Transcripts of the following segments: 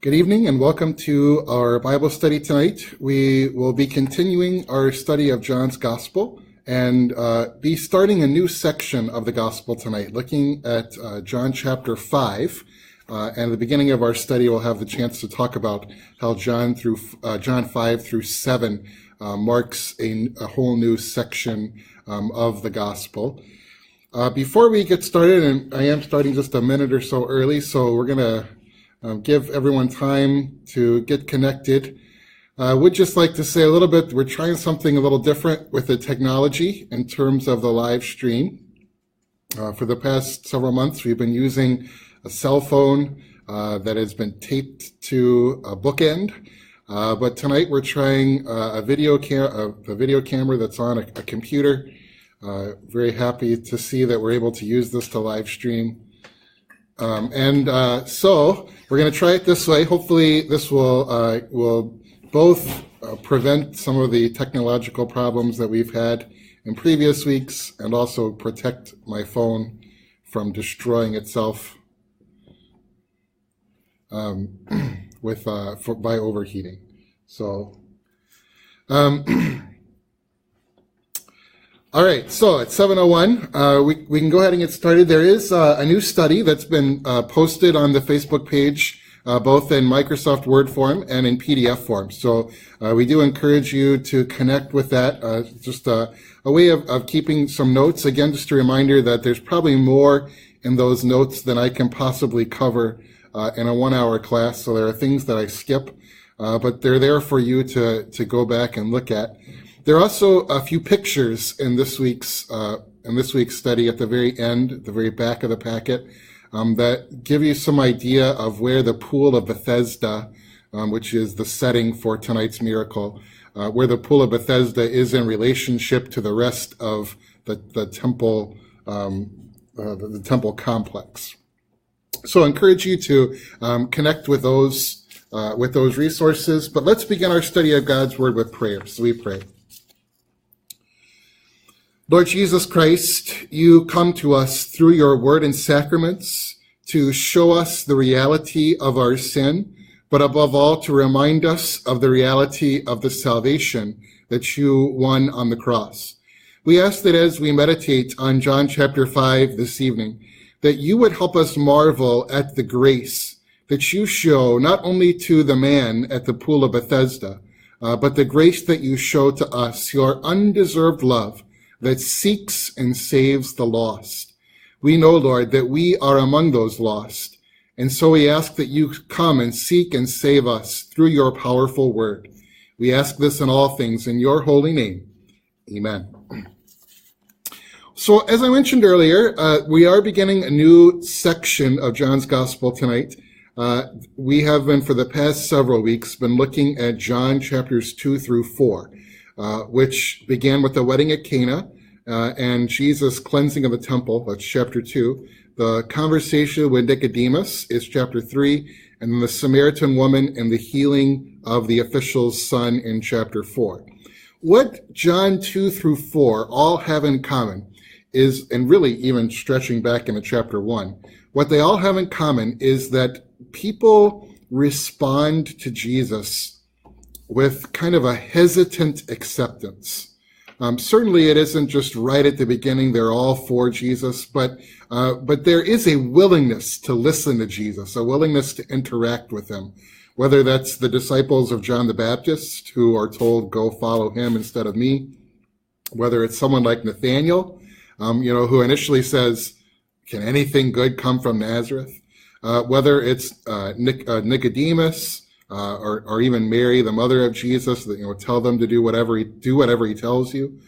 Good evening and welcome to our Bible study tonight. We will be continuing our study of John's Gospel and be starting a new section of the Gospel tonight, looking at John chapter 5. And at the beginning of our study, we'll have the chance to talk about how John 5 through 7 marks a whole new section of the Gospel. Before we get started, and I am starting just a minute or so early, so we're going to give everyone time to get connected. I would just like to say a little bit, we're trying something a little different with the technology in terms of the live stream. For the past several months, we've been using a cell phone that has been taped to a bookend. But tonight we're trying a video camera that's on a computer. Very happy to see that we're able to use this to live stream. So we're going to try it this way. Hopefully this will both prevent some of the technological problems that we've had in previous weeks and also protect my phone from destroying itself by overheating. So all right, so at 7:01, we can go ahead and get started. There is a new study that's been posted on the Facebook page, both in Microsoft Word form and in PDF form. So we do encourage you to connect with that. Just a way of keeping some notes. Again, just a reminder that there's probably more in those notes than I can possibly cover in a 1-hour class. So there are things that I skip, but they're there for you to go back and look at. There are also a few pictures in this week's study at the very end, the very back of the packet, that give you some idea of where the pool of Bethesda, which is the setting for tonight's miracle, where the pool of Bethesda is in relationship to the rest of the temple, the temple complex. So I encourage you to connect with those resources. But let's begin our study of God's Word with prayer. So we pray. Lord Jesus Christ, you come to us through your word and sacraments to show us the reality of our sin, but above all to remind us of the reality of the salvation that you won on the cross. We ask that as we meditate on John chapter 5 this evening, that you would help us marvel at the grace that you show not only to the man at the pool of Bethesda, but the grace that you show to us, your undeserved love, that seeks and saves the lost. We know, Lord, that we are among those lost. And so we ask that you come and seek and save us through your powerful word. We ask this in all things in your holy name. Amen. So as I mentioned earlier, we are beginning a new section of John's Gospel tonight. We have been, for the past several weeks, been looking at John chapters 2 through 4. Which began with the wedding at Cana and Jesus' cleansing of the temple. That's chapter 2. The conversation with Nicodemus is chapter 3, and then the Samaritan woman and the healing of the official's son in chapter 4. What John 2 through 4 all have in common is, and really even stretching back into chapter 1, what they all have in common is that people respond to Jesus with kind of a hesitant acceptance. Certainly it isn't just right at the beginning, they're all for Jesus, but there is a willingness to listen to Jesus, a willingness to interact with him, whether that's the disciples of John the Baptist who are told, go follow him instead of me, whether it's someone like Nathaniel, who initially says, can anything good come from Nazareth? Whether it's Nicodemus, or even Mary, the mother of Jesus, that tell them to do whatever he tells you.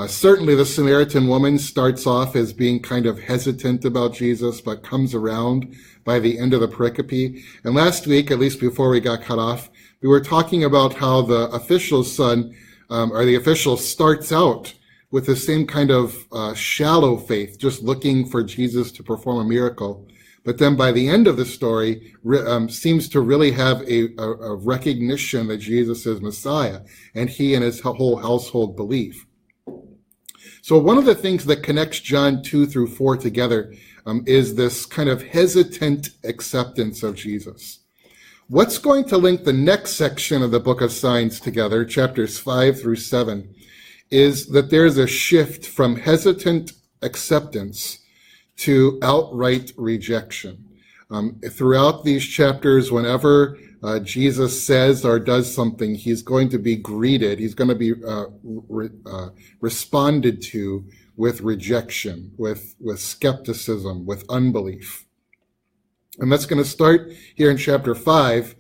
Certainly, the Samaritan woman starts off as being kind of hesitant about Jesus, but comes around by the end of the pericope. And last week, at least before we got cut off, we were talking about how the official's son, or the official, starts out with the same kind of shallow faith, just looking for Jesus to perform a miracle. But then by the end of the story, seems to really have a recognition that Jesus is Messiah, and he and his whole household believe. So one of the things that connects John 2 through 4 together is this kind of hesitant acceptance of Jesus. What's going to link the next section of the book of signs together, chapters 5 through 7, is that there's a shift from hesitant acceptance to outright rejection. Throughout these chapters, whenever Jesus says or does something, he's going to be greeted, he's going to be responded to with rejection, with skepticism, with unbelief. And that's going to start here in chapter 5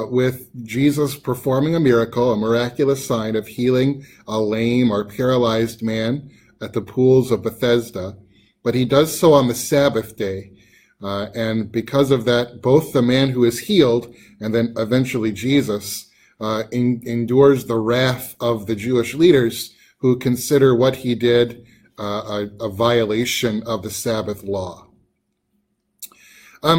with Jesus performing a miracle, a miraculous sign of healing a lame or paralyzed man at the pools of Bethesda. But he does so on the Sabbath day. And because of that, both the man who is healed and then eventually Jesus endures the wrath of the Jewish leaders who consider what he did a violation of the Sabbath law.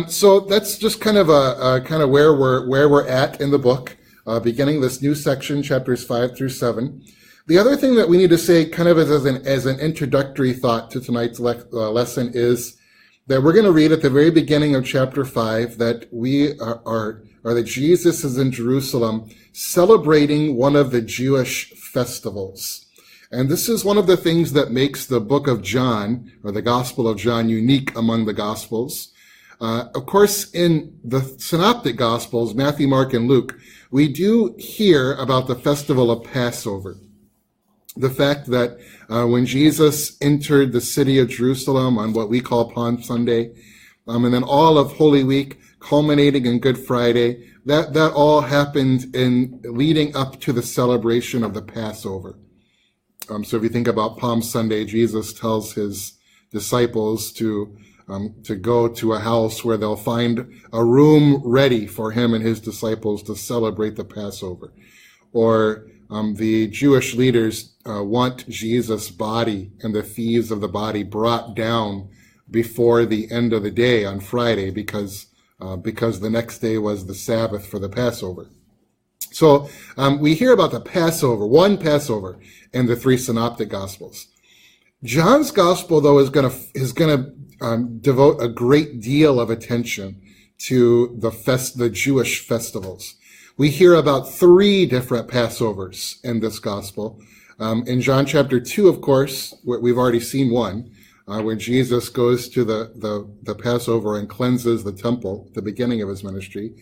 So that's just kind of where we're at in the book, beginning this new section, chapters 5 through 7. The other thing that we need to say, kind of as an introductory thought to tonight's lesson, is that we're going to read at the very beginning of chapter 5 that that Jesus is in Jerusalem celebrating one of the Jewish festivals. And this is one of the things that makes the book of John, or the Gospel of John, unique among the Gospels. Of course, in the Synoptic Gospels, Matthew, Mark, and Luke, we do hear about the festival of Passover. The fact that when Jesus entered the city of Jerusalem on what we call Palm Sunday, and then all of Holy Week, culminating in Good Friday, that all happened in leading up to the celebration of the Passover. So if you think about Palm Sunday, Jesus tells his disciples to go to a house where they'll find a room ready for him and his disciples to celebrate the Passover. Or the Jewish leaders want Jesus' body and the thieves of the body brought down before the end of the day on Friday because the next day was the Sabbath for the Passover. So we hear about the Passover, one Passover, in the three Synoptic Gospels. John's Gospel, though, is going to devote a great deal of attention to the Jewish festivals. We hear about 3 different Passovers in this Gospel. In John chapter 2, of course, we've already seen one, where Jesus goes to the Passover and cleanses the temple at the beginning of his ministry.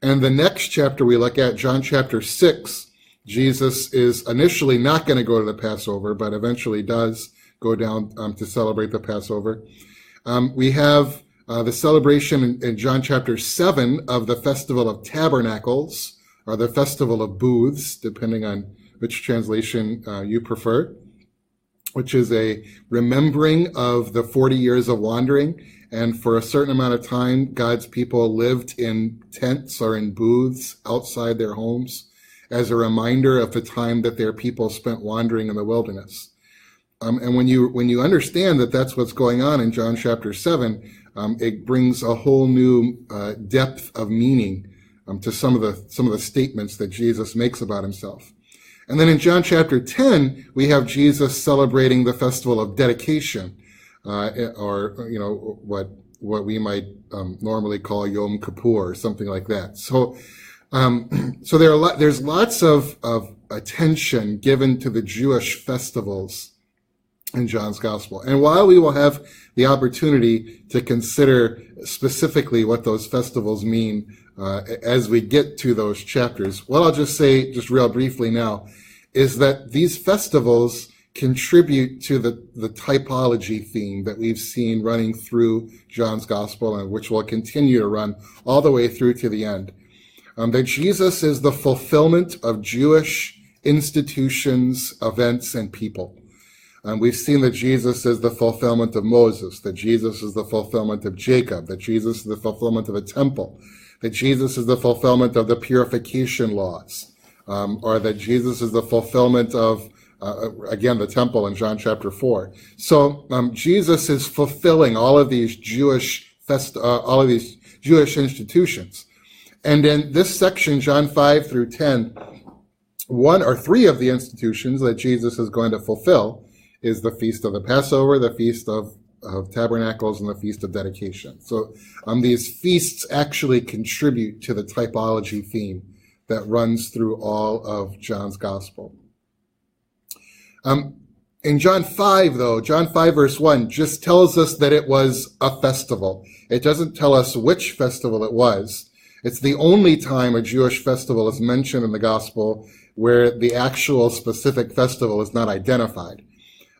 And the next chapter we look at, John chapter 6, Jesus is initially not going to go to the Passover, but eventually does go down to celebrate the Passover. We have the celebration in John chapter 7 of the Festival of Tabernacles, or the Festival of Booths, depending on which translation you prefer, which is a remembering of the 40 years of wandering. And for a certain amount of time, God's people lived in tents or in booths outside their homes as a reminder of the time that their people spent wandering in the wilderness. And when you understand that that's what's going on in John chapter 7, it brings a whole new depth of meaning to some of the statements that Jesus makes about himself. And then in John chapter 10, we have Jesus celebrating the festival of dedication, or what we might normally call Yom Kippur, or something like that. So there's lots of attention given to the Jewish festivals in John's Gospel. And while we will have the opportunity to consider specifically what those festivals mean as we get to those chapters, what I'll just say, just real briefly now, is that these festivals contribute to the typology theme that we've seen running through John's Gospel, and which will continue to run all the way through to the end. That Jesus is the fulfillment of Jewish institutions, events, and people. We've seen that Jesus is the fulfillment of Moses, that Jesus is the fulfillment of Jacob, that Jesus is the fulfillment of a temple, that Jesus is the fulfillment of the purification laws, or that Jesus is the fulfillment of, again, the temple in John chapter 4. So Jesus is fulfilling all of these Jewish institutions. And in this section, John 5 through 10, 1 or 3 of the institutions that Jesus is going to fulfill is the Feast of the Passover, the Feast of of Tabernacles and the Feast of Dedication. So these feasts actually contribute to the typology theme that runs through all of John's Gospel. In John 5, though, John 5 verse 1 just tells us that it was a festival. It doesn't tell us which festival it was. It's the only time a Jewish festival is mentioned in the Gospel where the actual specific festival is not identified.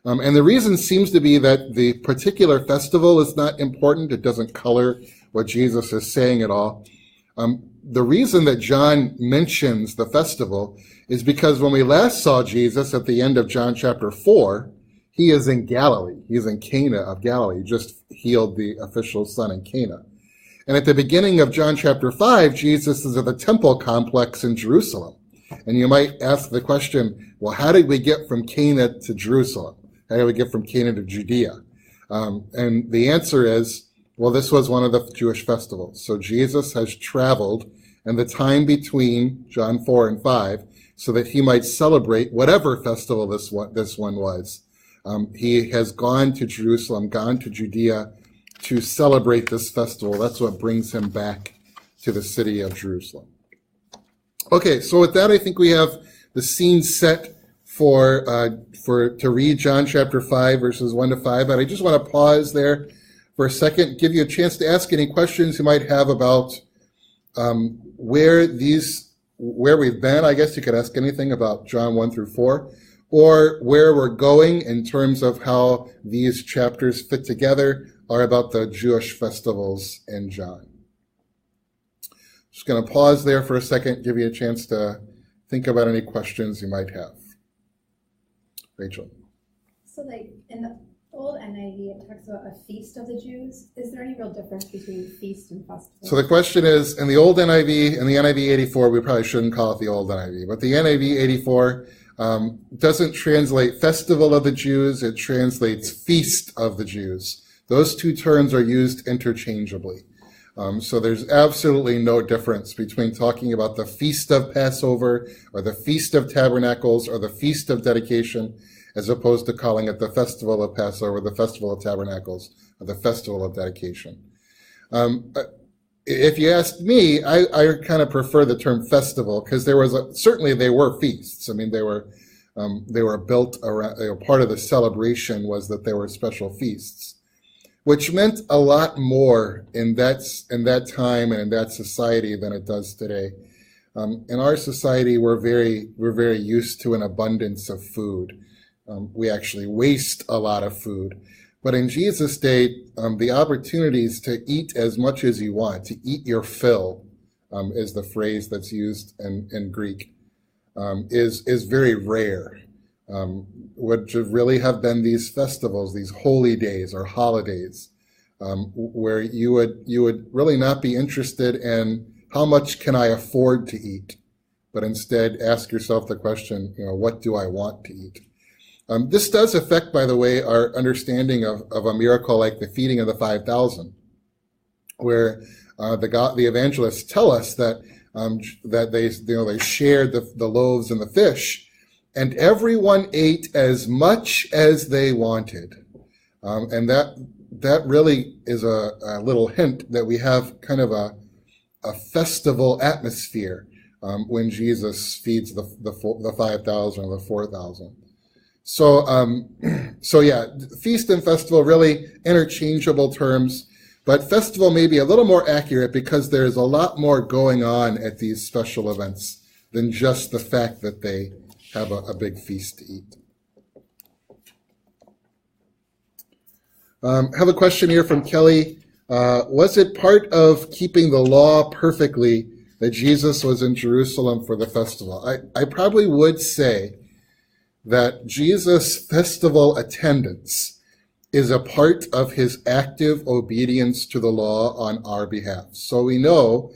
And the reason seems to be that the particular festival is not important. It doesn't color what Jesus is saying at all. The reason that John mentions the festival is because when we last saw Jesus at the end of John chapter 4, he is in Galilee. He's in Cana of Galilee. He just healed the official son in Cana. And at the beginning of John chapter 5, Jesus is at the temple complex in Jerusalem. And you might ask the question, well, how did we get from Cana to Jerusalem? How did we get from Cana to Judea? And the answer is, well, this was one of the Jewish festivals. So Jesus has traveled in the time between John 4 and 5 so that he might celebrate whatever festival this one was. He has gone to Jerusalem, gone to Judea to celebrate this festival. That's what brings him back to the city of Jerusalem. Okay, so with that, I think we have the scene set to read John chapter 5, verses 1 to 5. But I just want to pause there for a second, give you a chance to ask any questions you might have about where we've been. I guess you could ask anything about John 1 through 4, or where we're going in terms of how these chapters fit together, or about the Jewish festivals in John. Just going to pause there for a second, give you a chance to think about any questions you might have. Rachel. So like in the old NIV, it talks about a feast of the Jews. Is there any real difference between feast and festival? So the question is, in the old NIV, in the NIV 84, we probably shouldn't call it the old NIV, but the NIV 84 doesn't translate festival of the Jews, it translates feast of the Jews. Those two terms are used interchangeably. So there's absolutely no difference between talking about the Feast of Passover or the Feast of Tabernacles or the Feast of Dedication, as opposed to calling it the Festival of Passover, the Festival of Tabernacles, or the Festival of Dedication. If you asked me, I kind of prefer the term festival because certainly they were feasts. I mean, they were built around, part of the celebration was that there were special feasts, which meant a lot more in that time and in that society than it does today. In our society, we're very used to an abundance of food. We actually waste a lot of food. But in Jesus' day, the opportunities to eat as much as you want, to eat your fill, is the phrase that's used in Greek, is very rare. Would really have been these festivals, these holy days or holidays, where you would really not be interested in how much can I afford to eat, but instead ask yourself the question, what do I want to eat? This does affect, by the way, our understanding of a miracle like the feeding of the 5,000, where the evangelists tell us that they shared the loaves and the fish, and everyone ate as much as they wanted. And that really is a little hint that we have kind of a festival atmosphere when Jesus feeds the 5,000 or the 4,000. So yeah, feast and festival, really interchangeable terms, but festival may be a little more accurate because there's a lot more going on at these special events than just the fact that they have a big feast to eat. Have a question here from Kelly. Was it part of keeping the law perfectly that Jesus was in Jerusalem for the festival? I probably would say that Jesus' festival attendance is a part of his active obedience to the law on our behalf. So we know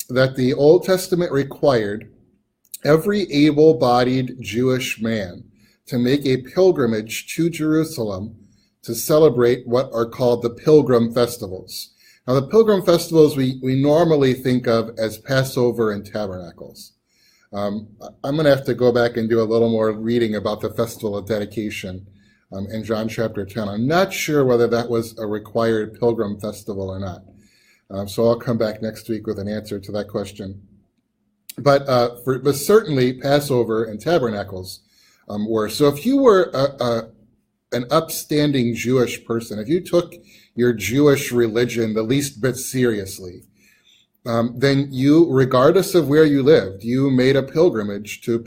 that the Old Testament required every able-bodied Jewish man to make a pilgrimage to Jerusalem to celebrate what are called the pilgrim festivals. Now, the pilgrim festivals we normally think of as Passover and Tabernacles. I'm going to have to go back and do a little more reading about the Festival of Dedication in John chapter 10. I'm not sure whether that was a required pilgrim festival or not. So I'll come back next week with an answer to that question. But certainly Passover and Tabernacles were. So if you were an upstanding Jewish person, if you took your Jewish religion the least bit seriously, then you, regardless of where you lived, you made a pilgrimage to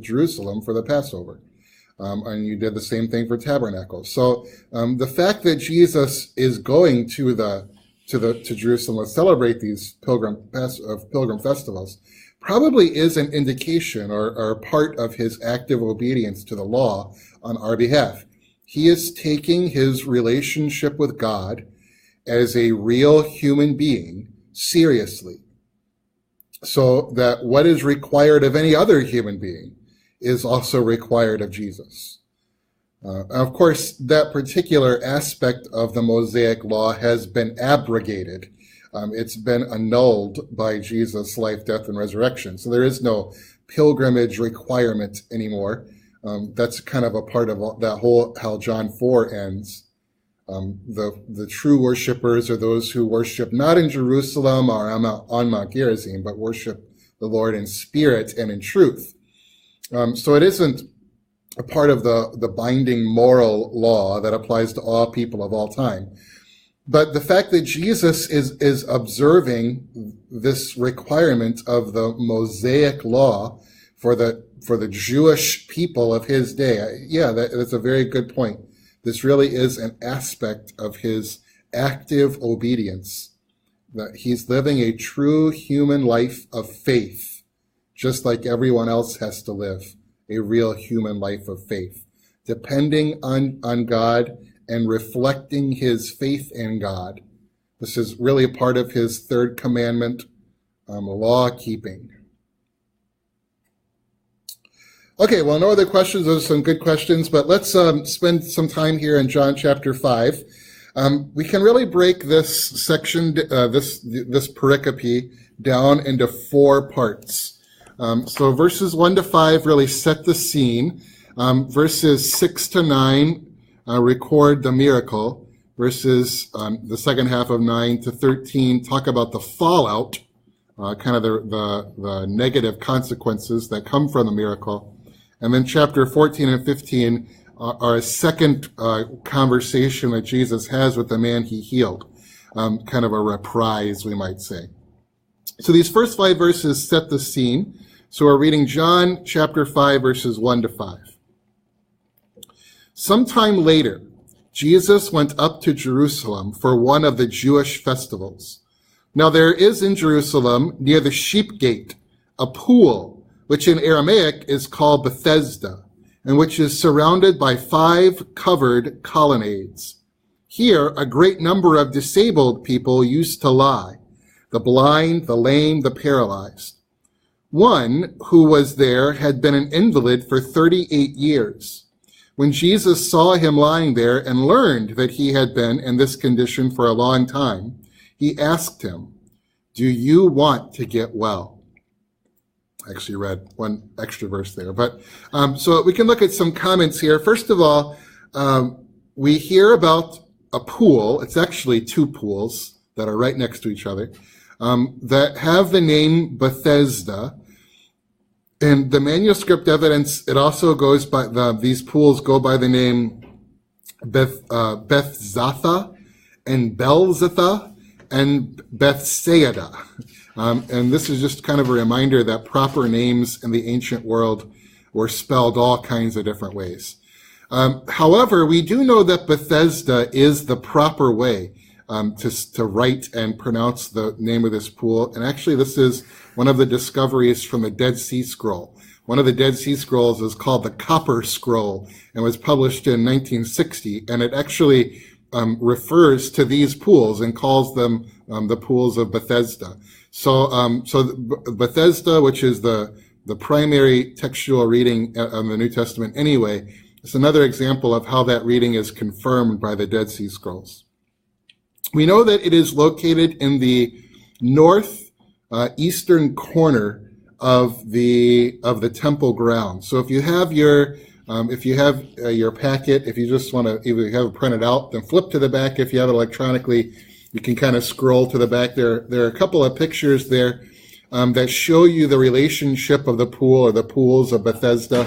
Jerusalem for the Passover. And you did the same thing for Tabernacles. So the fact that Jesus is going to Jerusalem to celebrate these pilgrim festivals probably is an indication or part of his active obedience to the law on our behalf. He is taking his relationship with God as a real human being seriously, so that what is required of any other human being is also required of Jesus. Of course, that particular aspect of the Mosaic law has been abrogated. It's been annulled by Jesus' life, death, and resurrection. So there is no pilgrimage requirement anymore. That's kind of a part of that whole, how John 4 ends. The true worshipers are those who worship not in Jerusalem or on Mount Gerizim, but worship the Lord in spirit and in truth. So it isn't a part of the binding moral law that applies to all people of all time. But the fact that Jesus is observing this requirement of the Mosaic law for the Jewish people of his day, that's a very good point. This really is an aspect of his active obedience, that he's living a true human life of faith, just like everyone else has to live a real human life of faith, depending on God and reflecting his faith in God. This is really a part of his third commandment, law keeping. Okay, well, no other questions. Those are some good questions, but let's spend some time here in John chapter 5. We can really break this section, this pericope, down into 4 parts. So verses 1 to 5 really set the scene. Verses 6 to 9 record the miracle. Verses the second half of 9 to 13 talk about the fallout, kind of the negative consequences that come from the miracle. And then chapter 14 and 15 are a second conversation that Jesus has with the man he healed, kind of a reprise, we might say. So these first 5 verses set the scene. So we're reading John chapter 5, verses 1 to 5. Sometime later, Jesus went up to Jerusalem for one of the Jewish festivals. Now there is in Jerusalem, near the sheep gate, a pool, which in Aramaic is called Bethesda, and which is surrounded by 5 covered colonnades. Here, a great number of disabled people used to lie, the blind, the lame, the paralyzed. One who was there had been an invalid for 38 years. When Jesus saw him lying there and learned that he had been in this condition for a long time, he asked him, "Do you want to get well?" I actually read one extra verse there. But so we can look at some comments here. First of all, we hear about a pool. It's actually 2 pools that are right next to each other that have the name Bethesda. And the manuscript evidence, it also goes by, these pools go by the name Bethzatha and Belzatha and Bethsaida. And this is just kind of a reminder that proper names in the ancient world were spelled all kinds of different ways. However, we do know that Bethesda is the proper way to write and pronounce the name of this pool. And actually, this is one of the discoveries from the Dead Sea Scroll. One of the Dead Sea Scrolls is called the Copper Scroll and was published in 1960. And it actually refers to these pools and calls them the pools of Bethesda. So Bethesda, which is the primary textual reading of the New Testament anyway, is another example of how that reading is confirmed by the Dead Sea Scrolls. We know that it is located in the eastern corner of the temple grounds. So if you have your If you have your packet, if you just want to, if you have it printed out, then flip to the back. If you have it electronically, you can kind of scroll to the back. There are a couple of pictures there that show you the relationship of the pool or the pools of Bethesda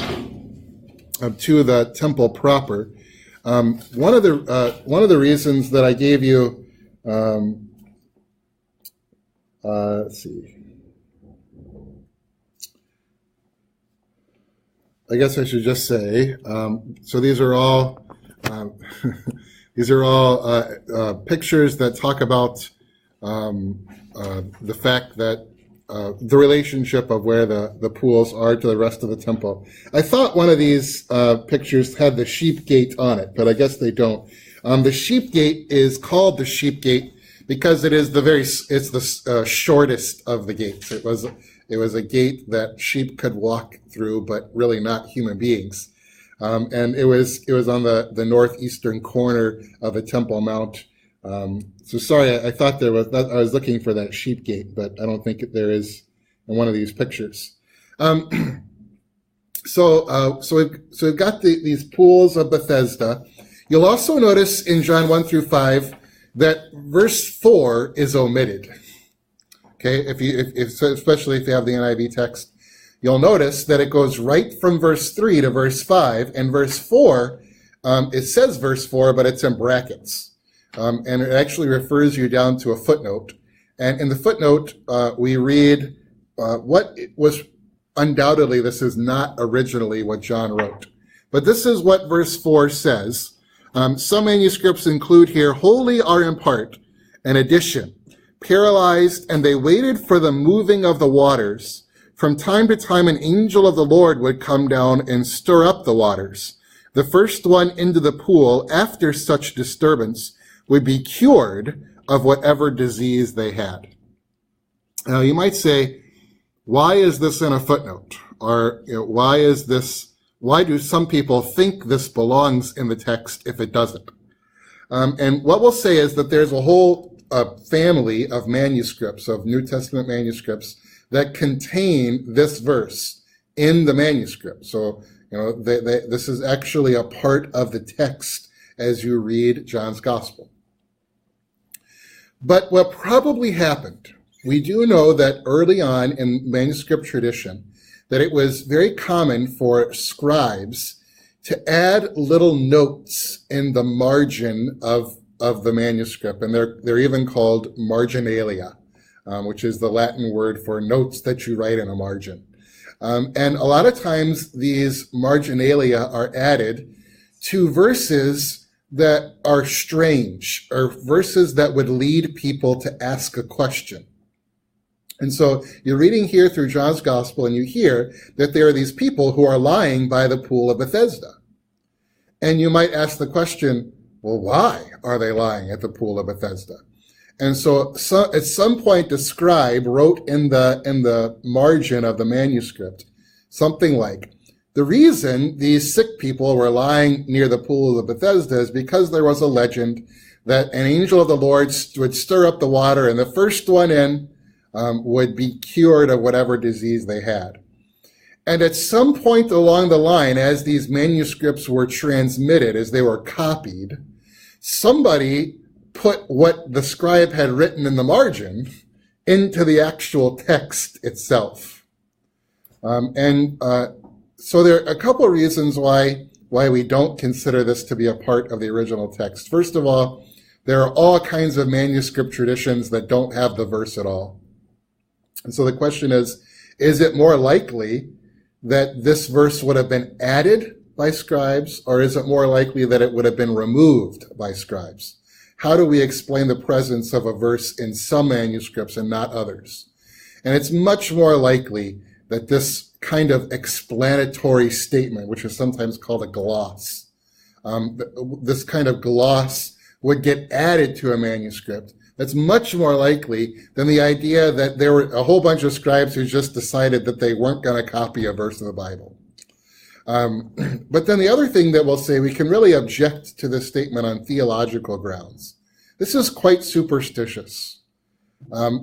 to the temple proper. One of the reasons that I gave you, let's see. I guess I should just say, so these are all pictures that talk about the fact that the relationship of where the pools are to the rest of the temple. I thought one of these pictures had the sheep gate on it, but I guess they don't. The sheep gate is called the sheep gate because it's the shortest of the gates. It was a gate that sheep could walk through, but really not human beings. And it was on the northeastern corner of the Temple Mount. So sorry, I thought I was looking for that sheep gate, but I don't think there is in one of these pictures. So we've got these pools of Bethesda. You'll also notice in John 1-5 that verse 4 is omitted. Okay, especially if you have the NIV text, you'll notice that it goes right from verse 3 to verse 5, and verse 4, it says verse 4, but it's in brackets. And it actually refers you down to a footnote. And in the footnote, we read what was undoubtedly, this is not originally what John wrote. But this is what verse 4 says. Some manuscripts include here, wholly are in part an addition, paralyzed, and they waited for the moving of the waters. From time to time, an angel of the Lord would come down and stir up the waters. The first one into the pool after such disturbance would be cured of whatever disease they had. Now, you might say, why is this in a footnote? Or why do some people think this belongs in the text if it doesn't? And what we'll say is that there's a whole family of manuscripts, of New Testament manuscripts, that contain this verse in the manuscript. So, this is actually a part of the text as you read John's Gospel. But what probably happened, we do know that early on in manuscript tradition, that it was very common for scribes to add little notes in the margin of the manuscript, and they're even called marginalia, which is the Latin word for notes that you write in a margin. And a lot of times these marginalia are added to verses that are strange, or verses that would lead people to ask a question. And so you're reading here through John's Gospel, and you hear that there are these people who are lying by the pool of Bethesda. And you might ask the question, well, why are they lying at the pool of Bethesda? And so at some point, the scribe wrote in the margin of the manuscript something like, the reason these sick people were lying near the pool of Bethesda is because there was a legend that an angel of the Lord would stir up the water, and the first one in would be cured of whatever disease they had. And at some point along the line, as these manuscripts were transmitted, as they were copied, somebody put what the scribe had written in the margin into the actual text itself. So there are a couple of reasons why we don't consider this to be a part of the original text. First of all, there are all kinds of manuscript traditions that don't have the verse at all. And so the question is it more likely that this verse would have been added by scribes, or is it more likely that it would have been removed by scribes? How do we explain the presence of a verse in some manuscripts and not others? And it's much more likely that this kind of explanatory statement, which is sometimes called a gloss, this kind of gloss would get added to a manuscript. That's much more likely than the idea that there were a whole bunch of scribes who just decided that they weren't going to copy a verse of the Bible. But then the other thing that we'll say, we can really object to this statement on theological grounds. This is quite superstitious.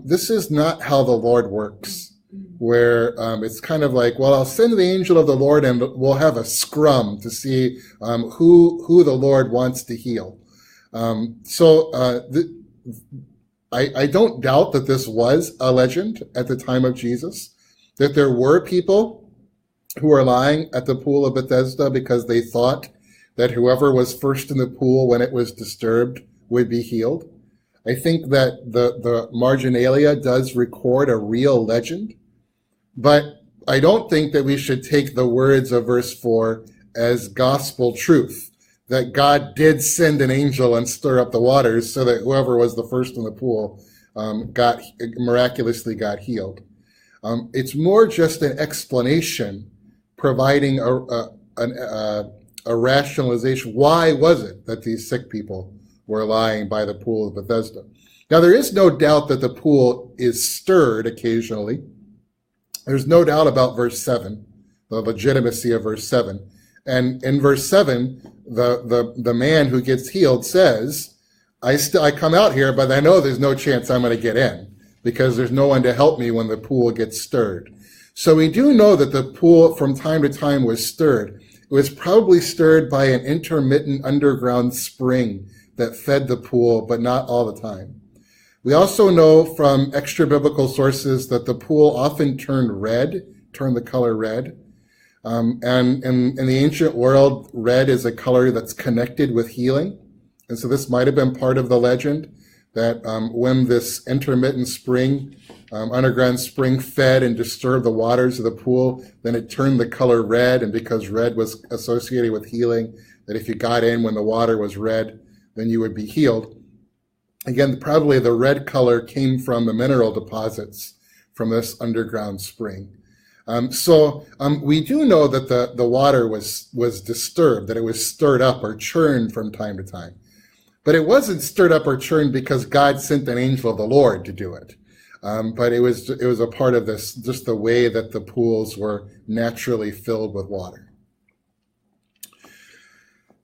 This is not how the Lord works. where it's kind of like, well, I'll send the angel of the Lord and we'll have a scrum to see who the Lord wants to heal. I don't doubt that this was a legend at the time of Jesus, that there were people who were lying at the pool of Bethesda because they thought that whoever was first in the pool when it was disturbed would be healed. I think that the marginalia does record a real legend, but I don't think that we should take the words of verse 4 as gospel truth, that God did send an angel and stir up the waters so that whoever was the first in the pool miraculously got healed. It's more just an explanation, providing a rationalization. Why was it that these sick people were lying by the pool of Bethesda? Now, there is no doubt that the pool is stirred occasionally. There's no doubt about verse 7, the legitimacy of verse 7. And in verse 7, the man who gets healed says, I come out here, but I know there's no chance I'm going to get in because there's no one to help me when the pool gets stirred. So we do know that the pool from time to time was stirred. It was probably stirred by an intermittent underground spring that fed the pool, but not all the time. We also know from extra biblical sources that the pool often turned the color red. And in the ancient world, red is a color that's connected with healing. And so this might have been part of the legend that when this intermittent spring, underground spring fed and disturbed the waters of the pool, then it turned the color red. And because red was associated with healing, that if you got in when the water was red, then you would be healed. Again, probably the red color came from the mineral deposits from this underground spring. We do know that the water was disturbed, that it was stirred up or churned from time to time. But it wasn't stirred up or churned because God sent an angel of the Lord to do it. But it was a part of this, just the way that the pools were naturally filled with water.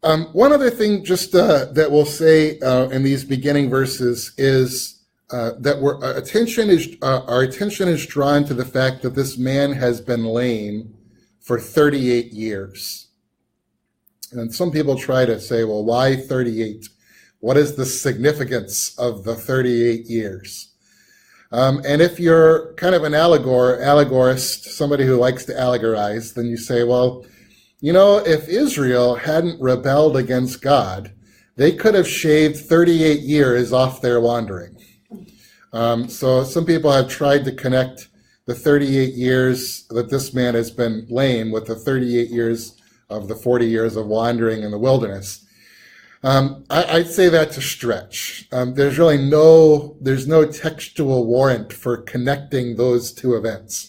One other thing just that we'll say in these beginning verses is that our attention is drawn to the fact that this man has been lame for 38 years. And some people try to say, well, why 38? What is the significance of the 38 years? And if you're kind of an allegorist, somebody who likes to allegorize, then you say, well, you know, if Israel hadn't rebelled against God, they could have shaved 38 years off their wandering. So some people have tried to connect the 38 years that this man has been lame with the 38 years of the 40 years of wandering in the wilderness. I'd say that's a stretch. There's no textual warrant for connecting those two events.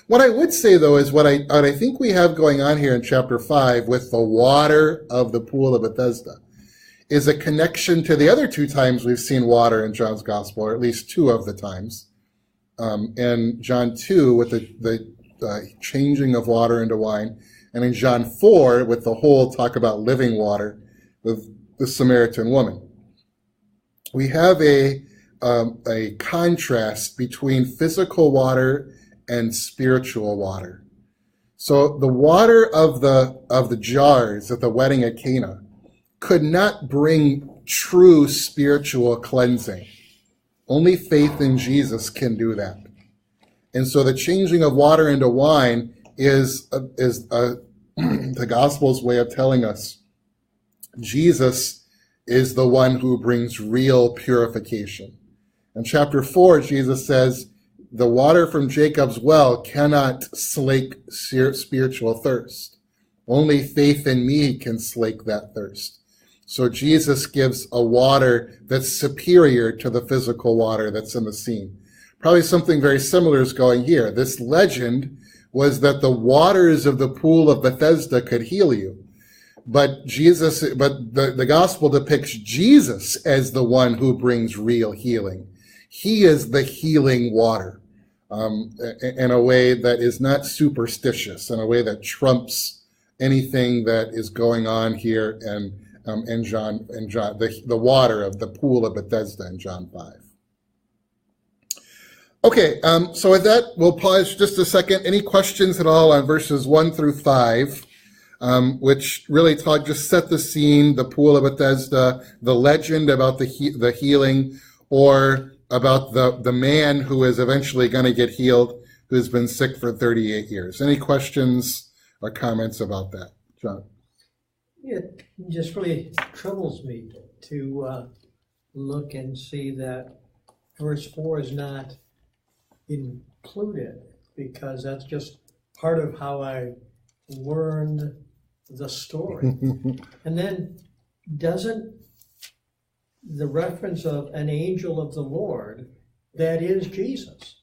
What I would say, though, is what I think we have going on here in chapter 5 with the water of the pool of Bethesda is a connection to the other two times we've seen water in John's gospel, or at least two of the times. In John 2 with the changing of water into wine, and in John 4 with the whole talk about living water with the Samaritan woman. We have a contrast between physical water and spiritual water. So the water of the jars at the wedding at Cana could not bring true spiritual cleansing. Only faith in Jesus can do that. And so the changing of water into wine is the gospel's way of telling us Jesus is the one who brings real purification. In chapter 4, Jesus says, the water from Jacob's well cannot slake spiritual thirst. Only faith in me can slake that thirst. So Jesus gives a water that's superior to the physical water that's in the scene. Probably something very similar is going here. This legend was that the waters of the pool of Bethesda could heal you. But the gospel depicts Jesus as the one who brings real healing. He is the healing water, in a way that is not superstitious, in a way that trumps anything that is going on here in John, the water of the pool of Bethesda in John 5. Okay, so with that, we'll pause just a second. Any questions at all on verses 1 through 5, which really just set the scene, the pool of Bethesda, the legend about the healing, or about the man who is eventually going to get healed, who's been sick for 38 years. Any questions or comments about that? John? It just really troubles me to look and see that verse 4 is not included, because that's just part of how I learned the story. And then doesn't the reference of an angel of the Lord, that is Jesus.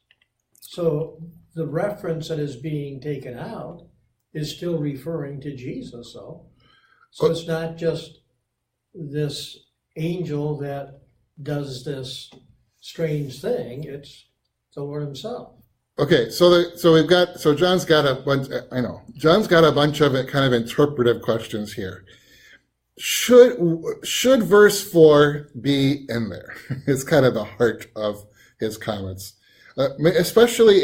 So the reference that is being taken out is still referring to Jesus, though. So it's not just this angel that does this strange thing, it's the Lord himself. Okay, so John's got a bunch. John's got a bunch of kind of interpretive questions here. Should verse 4 be in there? It's kind of the heart of his comments, especially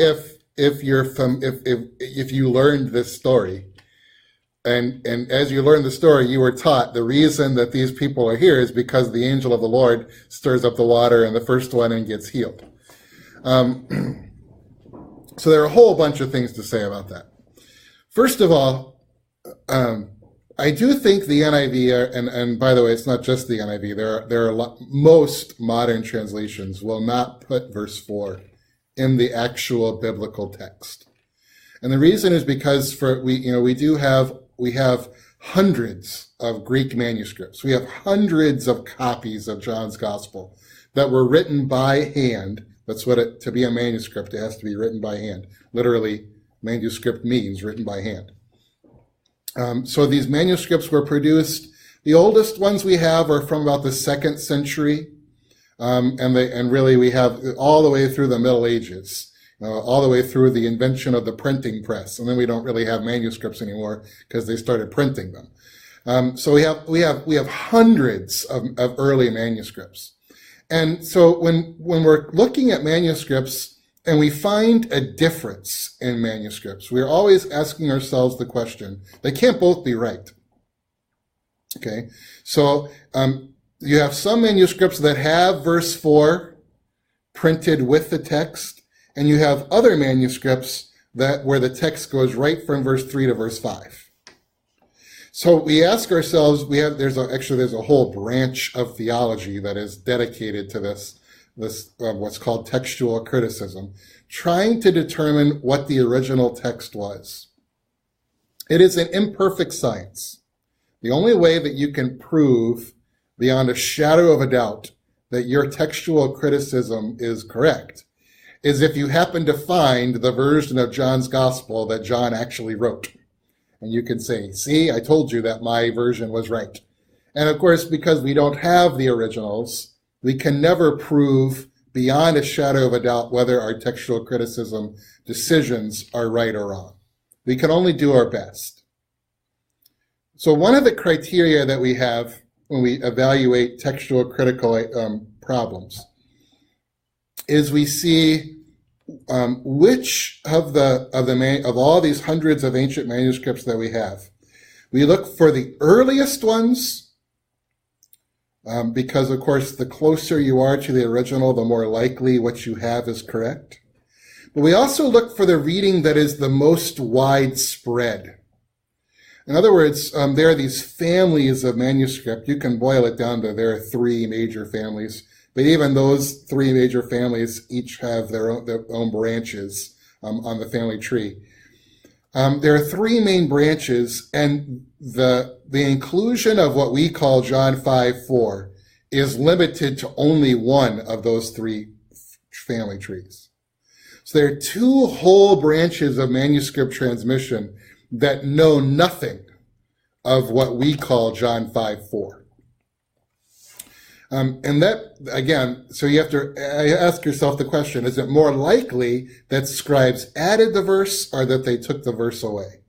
if you learned this story, and as you learned the story, you were taught the reason that these people are here is because the angel of the Lord stirs up the water and the first one and gets healed. So there are a whole bunch of things to say about that. First of all, I do think the NIV, and by the way, it's not just the NIV. There are most modern translations will not put verse 4 in the actual biblical text, and the reason is because we have hundreds of Greek manuscripts. We have hundreds of copies of John's Gospel that were written by hand. That's what to be a manuscript, it has to be written by hand. Literally, manuscript means written by hand. So these manuscripts were produced. The oldest ones we have are from about the 2nd century, and really we have all the way through the Middle Ages, all the way through the invention of the printing press, and then we don't really have manuscripts anymore because they started printing them. So we have hundreds of early manuscripts. And so when we're looking at manuscripts and we find a difference in manuscripts, we're always asking ourselves the question, they can't both be right. Okay, so you have some manuscripts that have verse 4 printed with the text, and you have other manuscripts where the text goes right from verse 3 to verse 5. So we ask ourselves, there's a whole branch of theology that is dedicated to this what's called textual criticism, trying to determine what the original text was. It is an imperfect science. The only way that you can prove beyond a shadow of a doubt that your textual criticism is correct is if you happen to find the version of John's Gospel that John actually wrote. And you can say, see, I told you that my version was right. And of course, because we don't have the originals, we can never prove beyond a shadow of a doubt whether our textual criticism decisions are right or wrong. We can only do our best. So one of the criteria that we have when we evaluate textual critical problems is we see which of all these hundreds of ancient manuscripts that we have. We look for the earliest ones, because of course the closer you are to the original, the more likely what you have is correct. But we also look for the reading that is the most widespread. In other words, there are these families of manuscript. You can boil it down to there are 3 major families. But even those 3 major families each have their own branches on the family tree. There are 3 main branches, and the inclusion of what we call John 5:4 is limited to only one of those 3 family trees. So there are 2 whole branches of manuscript transmission that know nothing of what we call John 5:4. And that, again, so you have to ask yourself the question, is it more likely that scribes added the verse or that they took the verse away?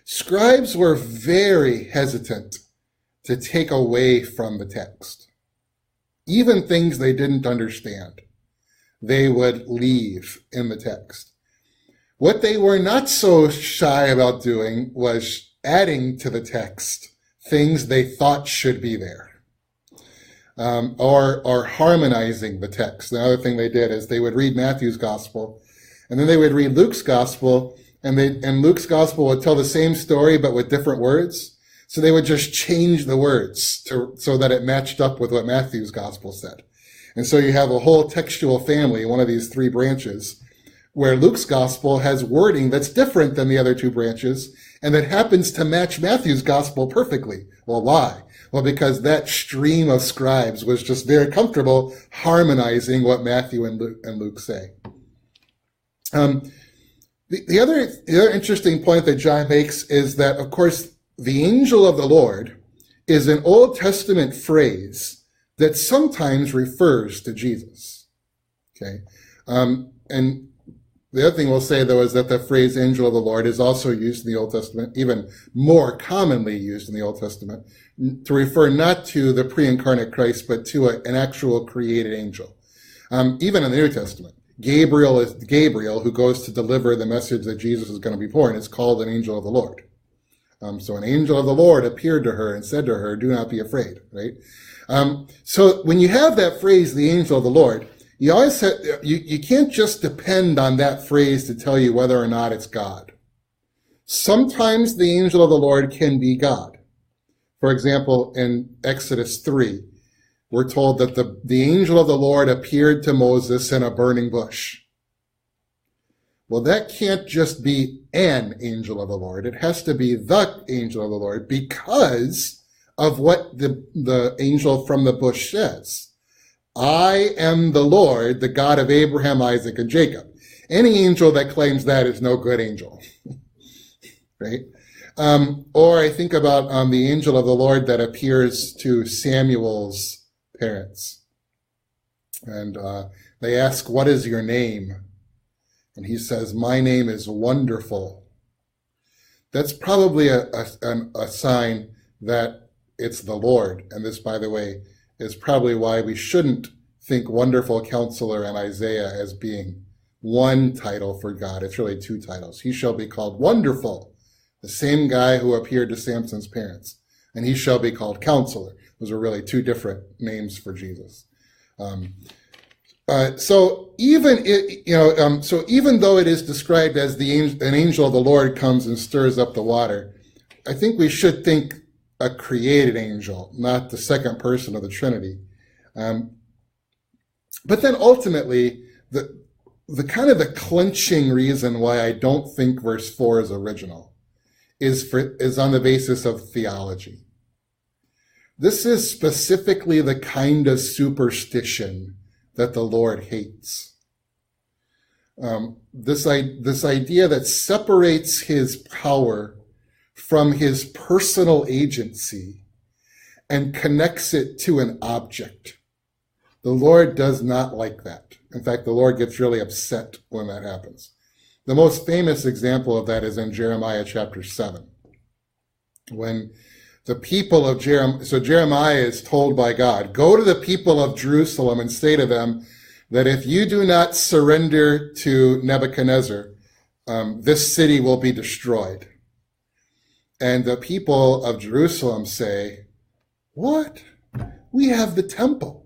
Scribes were very hesitant to take away from the text, even things they didn't understand. they would leave in the text. What they were not so shy about doing was adding to the text things they thought should be there, or harmonizing the text. The other thing they did is they would read Matthew's gospel, and then they would read Luke's gospel, and Luke's gospel would tell the same story but with different words. So they would just change the words so that it matched up with what Matthew's gospel said. And so you have a whole textual family, one of these three branches, where Luke's gospel has wording that's different than the other two branches, and that happens to match Matthew's gospel perfectly. Well, why? Well, because that stream of scribes was just very comfortable harmonizing what Matthew and Luke say. The other interesting point that John makes is that, of course, the angel of the Lord is an Old Testament phrase that sometimes refers to Jesus. Okay, and the other thing we'll say, though, is that the phrase angel of the Lord is also used in the Old Testament, even more commonly used in the Old Testament, to refer not to the pre-incarnate Christ, but to an actual created angel. Even in the New Testament, Gabriel, who goes to deliver the message that Jesus is going to be born, is called an angel of the Lord. So an angel of the Lord appeared to her and said to her, "Do not be afraid," right? So when you have that phrase, the angel of the Lord, you always have, you can't just depend on that phrase to tell you whether or not it's God. Sometimes the angel of the Lord can be God. For example, in Exodus 3, we're told that the angel of the Lord appeared to Moses in a burning bush. Well, that can't just be an angel of the Lord. It has to be the angel of the Lord because of what the angel from the bush says. "I am the Lord, the God of Abraham, Isaac, and Jacob." Any angel that claims that is no good angel, right? Or I think about the angel of the Lord that appears to Samuel's parents. And they ask, "What is your name?" And he says, "My name is Wonderful." That's probably a sign that it's the Lord. And this, by the way, is probably why we shouldn't think Wonderful Counselor and Isaiah as being one title for God. It's really two titles. He shall be called Wonderful, the same guy who appeared to Samson's parents. And he shall be called Counselor. Those are really two different names for Jesus. So even though it is described as an angel of the Lord comes and stirs up the water, I think we should think a created angel, not the second person of the Trinity. But then ultimately, the kind of the clinching reason why I don't think verse 4 is original is on the basis of theology. This is specifically the kind of superstition that the Lord hates. This idea that separates his power from his personal agency and connects it to an object. The Lord does not like that. In fact, the Lord gets really upset when that happens. The most famous example of that is in Jeremiah chapter 7. When the people of Jeremiah is told by God, "Go to the people of Jerusalem and say to them that if you do not surrender to Nebuchadnezzar, this city will be destroyed." And the people of Jerusalem say, "What? We have the temple.